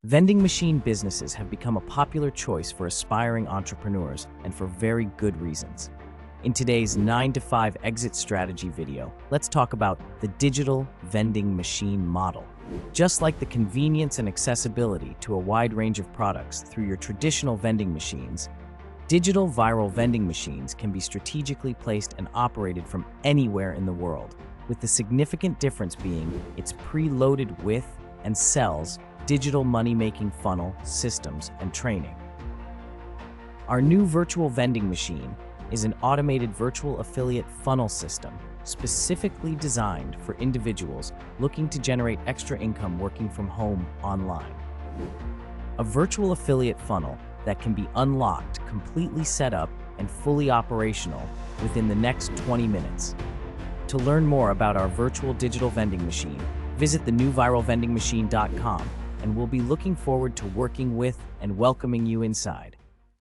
Vending machine businesses have become a popular choice for aspiring entrepreneurs, and for very good reasons. In today's 9-to-5 exit strategy video, let's talk about the digital vending machine model. Just like the convenience and accessibility to a wide range of products through your traditional vending machines, digital viral vending machines can be strategically placed and operated from anywhere in the world, with the significant difference being it's preloaded with and sells digital money-making funnel, systems, and training. Our new virtual vending machine is an automated virtual affiliate funnel system specifically designed for individuals looking to generate extra income working from home online. A virtual affiliate funnel that can be unlocked, completely set up, and fully operational within the next 20 minutes. To learn more about our virtual digital vending machine, visit TheNewViralVendingMachine.com, and we'll be looking forward to working with and welcoming you inside.